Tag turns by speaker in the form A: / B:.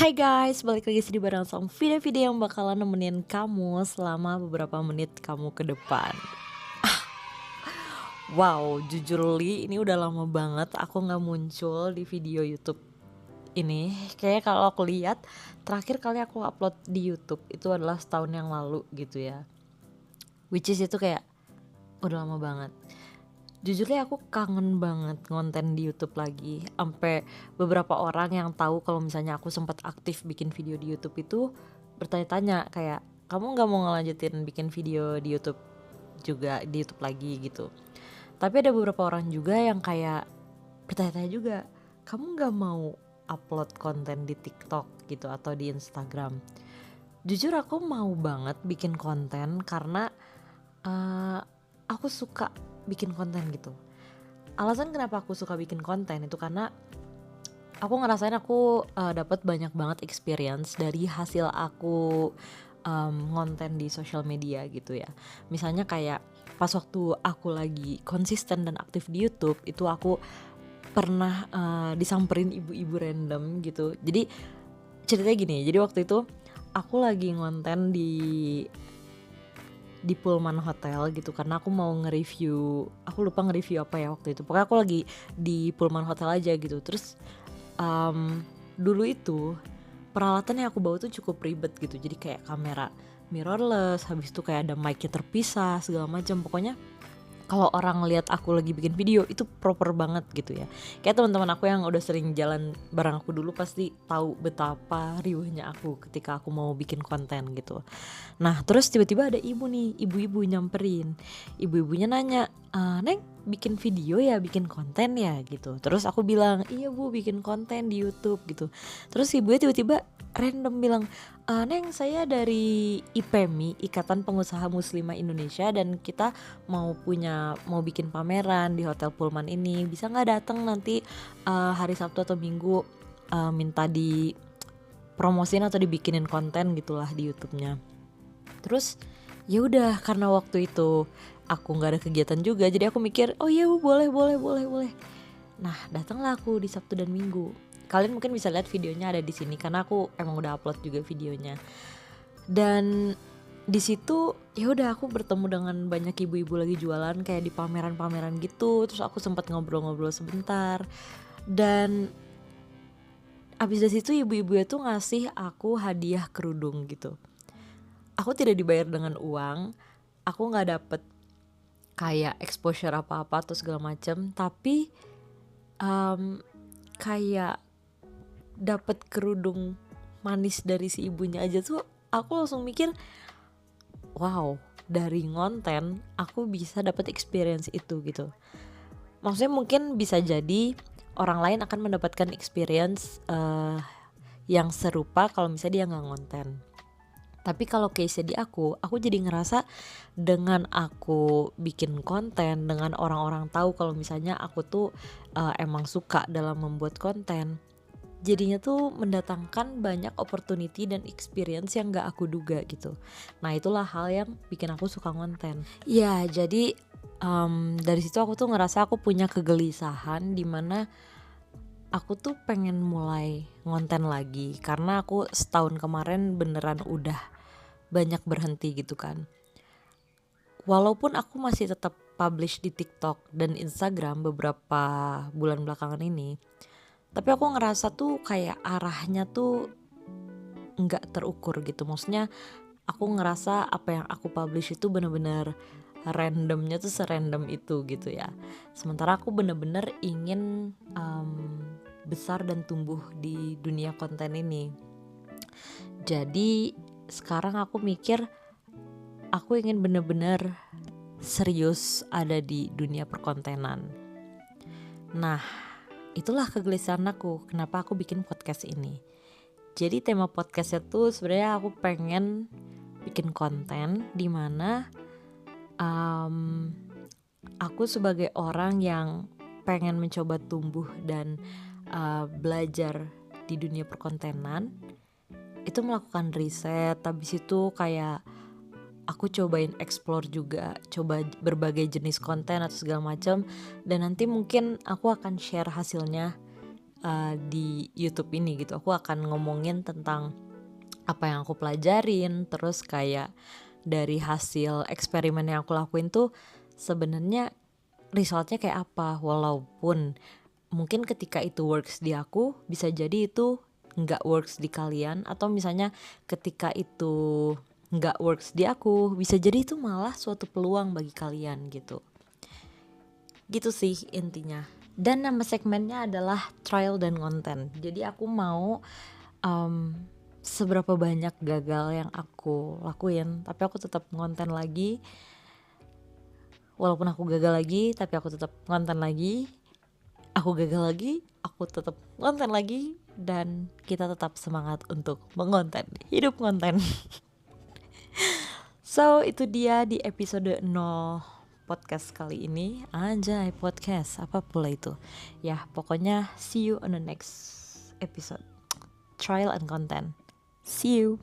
A: Hai guys, balik lagi sini bareng sama video-video yang bakalan nemenin kamu selama beberapa menit kamu ke depan. Wow, jujur Li, ini udah lama banget aku nggak muncul di video YouTube ini. Kayaknya kalau aku lihat, terakhir kali aku upload di YouTube itu adalah setahun yang lalu gitu ya. Which is itu kayak udah lama banget. Jujurnya aku kangen banget ngonten di YouTube lagi. Sampai beberapa orang yang tahu kalau misalnya aku sempat aktif bikin video di YouTube itu bertanya-tanya kayak, kamu nggak mau ngelanjutin bikin video di YouTube juga, di YouTube lagi gitu. Tapi ada beberapa orang juga yang kayak bertanya-tanya juga, kamu nggak mau upload konten di TikTok gitu atau di Instagram? Jujur aku mau banget bikin konten karena aku suka bikin konten gitu. Alasan kenapa aku suka bikin konten itu karena aku ngerasain aku dapat banyak banget experience dari hasil aku ngonten di social media gitu ya. Misalnya kayak pas waktu aku lagi konsisten dan aktif di YouTube itu aku pernah disamperin ibu-ibu random gitu. Jadi ceritanya gini, jadi waktu itu aku lagi ngonten di Pullman Hotel gitu karena aku mau nge-review, aku lupa nge-review apa ya waktu itu, pokoknya aku lagi di Pullman Hotel aja gitu. Terus dulu itu peralatan yang aku bawa tuh cukup ribet gitu, jadi kayak kamera mirrorless, habis itu kayak ada mic-nya terpisah segala macam. Pokoknya kalau orang lihat aku lagi bikin video itu proper banget gitu ya. Kayak teman-teman aku yang udah sering jalan bareng aku dulu pasti tahu betapa riuhnya aku ketika aku mau bikin konten gitu. Nah terus tiba-tiba ada ibu-ibu nyamperin. Ibu-ibunya nanya, Neng bikin video ya, bikin konten ya gitu. Terus aku bilang, iya bu, bikin konten di YouTube gitu. Terus ibunya tiba-tiba random bilang, Neng saya dari IPMI, Ikatan Pengusaha Muslimah Indonesia, dan kita mau bikin pameran di Hotel Pullman ini, bisa nggak datang nanti hari Sabtu atau Minggu, minta di promosin atau dibikinin konten gitulah di YouTube-nya. Terus ya udah, karena waktu itu aku nggak ada kegiatan juga, jadi aku mikir oh iya bu, boleh. Nah datanglah aku di Sabtu dan Minggu. Kalian mungkin bisa lihat videonya ada di sini karena aku emang udah upload juga videonya. Dan di situ ya udah aku bertemu dengan banyak ibu-ibu lagi jualan kayak di pameran-pameran gitu. Terus aku sempat ngobrol-ngobrol sebentar. Dan abis dari situ ibu-ibu itu ngasih aku hadiah kerudung gitu. Aku tidak dibayar dengan uang, aku nggak dapet kayak exposure apa-apa atau segala macam, tapi kayak dapet kerudung manis dari si ibunya aja tuh aku langsung mikir, wow, dari ngonten aku bisa dapet experience itu gitu. Maksudnya mungkin bisa jadi orang lain akan mendapatkan experience yang serupa kalau misalnya dia nggak ngonten. Tapi kalau case di aku jadi ngerasa dengan aku bikin konten, dengan orang-orang tahu kalau misalnya aku tuh emang suka dalam membuat konten, jadinya tuh mendatangkan banyak opportunity dan experience yang gak aku duga gitu. Nah itulah hal yang bikin aku suka konten. Ya jadi dari situ aku tuh ngerasa aku punya kegelisahan dimana aku tuh pengen mulai ngonten lagi karena aku setahun kemarin beneran udah banyak berhenti gitu kan. Walaupun aku masih tetap publish di TikTok dan Instagram beberapa bulan belakangan ini, tapi aku ngerasa tuh kayak arahnya tuh nggak terukur gitu. Maksudnya aku ngerasa apa yang aku publish itu bener-bener randomnya tuh serandom itu gitu ya. Sementara aku bener-bener ingin besar dan tumbuh di dunia konten ini. Jadi sekarang aku mikir aku ingin bener-bener serius ada di dunia perkontenan. Nah itulah kegelisahan aku kenapa aku bikin podcast ini. Jadi tema podcastnya tuh sebenarnya aku pengen bikin konten dimana aku sebagai orang yang pengen mencoba tumbuh dan belajar di dunia perkontenan itu melakukan riset, habis itu kayak aku cobain explore juga, coba berbagai jenis konten atau segala macam, dan nanti mungkin aku akan share hasilnya di YouTube ini gitu. Aku akan ngomongin tentang apa yang aku pelajarin, terus kayak dari hasil eksperimen yang aku lakuin tuh sebenarnya resultnya kayak apa. Walaupun mungkin ketika itu works di aku, bisa jadi itu nggak works di kalian, atau misalnya ketika itu nggak works di aku, bisa jadi itu malah suatu peluang bagi kalian gitu. Gitu sih intinya. Dan nama segmennya adalah trial dan konten. Jadi aku mau seberapa banyak gagal yang aku lakuin, tapi aku tetap ngonten lagi. Walaupun aku gagal lagi, tapi aku tetap ngonten lagi. Aku gagal lagi, aku tetap ngonten lagi. Dan kita tetap semangat untuk mengonten. Hidup konten. So itu dia di episode 0 podcast kali ini. Anjay, podcast apa pula itu. Ya pokoknya see you on the next episode. Trial and content. See you.